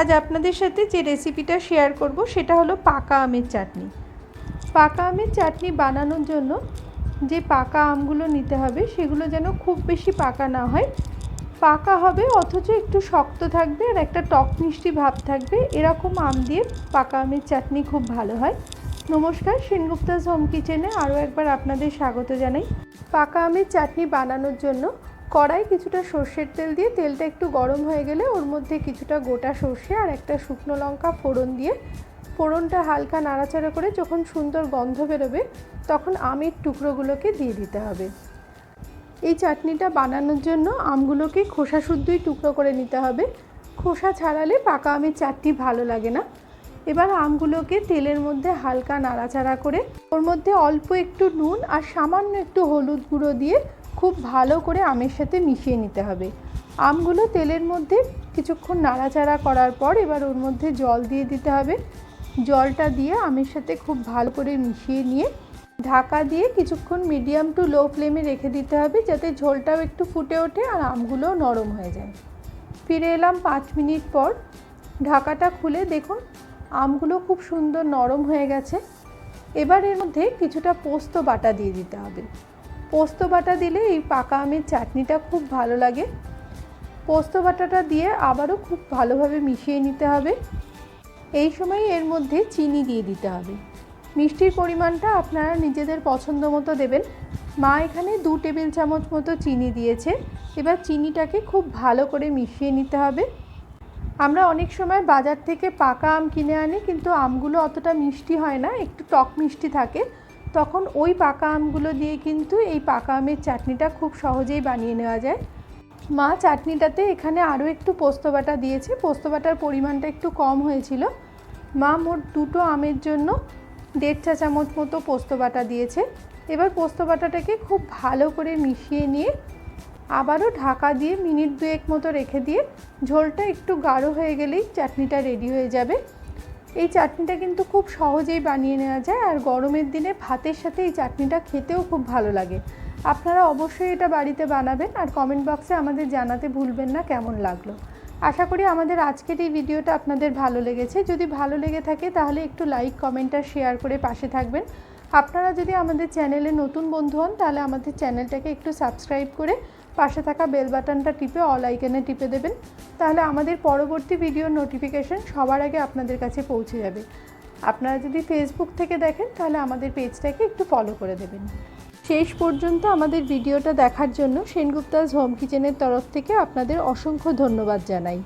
আজ আপনাদের সাথে যে রেসিপিটা শেয়ার করব সেটা হলো পাকা আমের চাটনি। পাকা আমের চাটনি বানানোর জন্য যে পাকা আমগুলো নিতে হবে সেগুলো যেন খুব বেশি পাকা না হয়, পাকা হবে অথচ একটু শক্ত থাকবে আর একটা টক মিষ্টি ভাব থাকবে, এরকম আম দিয়ে পাকা আমের চাটনি খুব ভালো হয়। নমস্কার, সেনগুপ্তাস হোম কিচেনে আরও একবার আপনাদের স্বাগত জানাই। পাকা আমের চাটনি বানানোর জন্য কড়াই কিছুটা সর্ষের তেল দিয়ে তেলটা একটু গরম হয়ে গেলে ওর মধ্যে কিছুটা গোটা সর্ষে আর একটা শুকনো লঙ্কা ফোড়ন দিয়ে ফোড়নটা হালকা নাড়াচাড়া করে যখন সুন্দর গন্ধ বেরোবে তখন আমের টুকরোগুলোকে দিয়ে দিতে হবে। এই চাটনিটা বানানোর জন্য আমগুলোকে খোসা শুদ্ধই টুকরো করে নিতে হবে, খোসা ছাড়ালে পাকা আমের চাটনি ভালো লাগে না। এবার আমগুলোকে তেলের মধ্যে হালকা নাড়াচাড়া করে ওর মধ্যে অল্প একটু নুন আর সামান্য একটু হলুদ গুঁড়ো দিয়ে খুব ভালো করে আমের সাথে মিশিয়ে নিতে হবে। আমগুলো তেলের মধ্যে কিছুক্ষণ নাড়াচাড়া করার পর এবার ওর মধ্যে জল দিয়ে দিতে হবে। জলটা দিয়ে আমের সাথে খুব ভালো করে মিশিয়ে নিয়ে ঢাকা দিয়ে কিছুক্ষণ মিডিয়াম টু লো ফ্লেমে রেখে দিতে হবে, যাতে ঝোলটাও একটু ফুটে ওঠে আর আমগুলোও নরম হয়ে যায়। ফিরে এলাম 5 মিনিট পর। ঢাকাটা খুলে দেখুন আমগুলো খুব সুন্দর নরম হয়ে গেছে। এবার এর মধ্যে কিছুটা পোস্ত বাটা দিয়ে দিতে হবে। পোস্ত বাটা দিলে এই পাকা আমের চাটনিটা খুব ভালো লাগে। পোস্ত বাটাটা দিয়ে আবারও খুব ভালোভাবে মিশিয়ে নিতে হবে। এই সময় এর মধ্যে চিনি দিয়ে দিতে হবে। মিষ্টির পরিমাণটা আপনারা নিজেদের পছন্দ মতো দেবেন। মা এখানে 2 টেবিল চামচ মতো চিনি দিয়েছে। এবার চিনিটাকে খুব ভালো করে মিশিয়ে নিতে হবে। আমরা অনেক সময় বাজার থেকে পাকা আম কিনে আনি, কিন্তু আমগুলো অতটা মিষ্টি হয় না, একটু টক মিষ্টি থাকে। তখন ওই পাকা আমগুলো দিয়ে কিন্তু এই পাকা আমের চাটনিটা খুব সহজেই বানিয়ে নেওয়া যায়। মা চাটনিটাতে এখানে আরও একটু পোস্ত বাটা দিয়েছে, পোস্ত বাটার পরিমাণটা একটু কম হয়েছিল। মা মোট 2টো আমের জন্য 1.5 চা চামচ মতো পোস্ত বাটা দিয়েছে। এবার পোস্ত বাটাটাকে খুব ভালো করে মিশিয়ে নিয়ে আবারও ঢাকা দিয়ে মিনিট 2 মতো রেখে দিয়ে ঝোলটা একটু গাঢ় হয়ে গেলেই চাটনিটা রেডি হয়ে যাবে। এই চাটনিটা কিন্তু খুব সহজেই বানিয়ে নেওয়া যায় আর গরমের দিনে ভাতের সাথে এই চাটনিটা খেতেও খুব ভালো লাগে। আপনারা অবশ্যই এটা বাড়িতে বানাবেন আর কমেন্ট বক্সে আমাদের জানাতে ভুলবেন না কেমন লাগলো। আশা করি আমাদের আজকের এই ভিডিওটা আপনাদের ভালো লেগেছে। যদি ভালো লেগে থাকে তাহলে একটু লাইক, কমেন্ট আর শেয়ার করে পাশে থাকবেন। আপনারা যদি আমাদের চ্যানেলে নতুন বন্ধু হন তাহলে আমাদের চ্যানেলটাকে একটু সাবস্ক্রাইব করে পাশে থাকা বেল বাটনটা টিপে অল আইকনে টিপে দেবেন, তাহলে আমাদের পরবর্তী ভিডিওর নোটিফিকেশন সবার আগে আপনাদের কাছে পৌঁছে যাবে। আপনারা যদি ফেসবুক থেকে দেখেন তাহলে আমাদের পেজটাকে একটু ফলো করে দেবেন। শেষ পর্যন্ত আমাদের ভিডিওটা দেখার জন্য সেনগুপ্তাস হোম কিচেনের তরফ থেকে আপনাদের অসংখ্য ধন্যবাদ জানাই।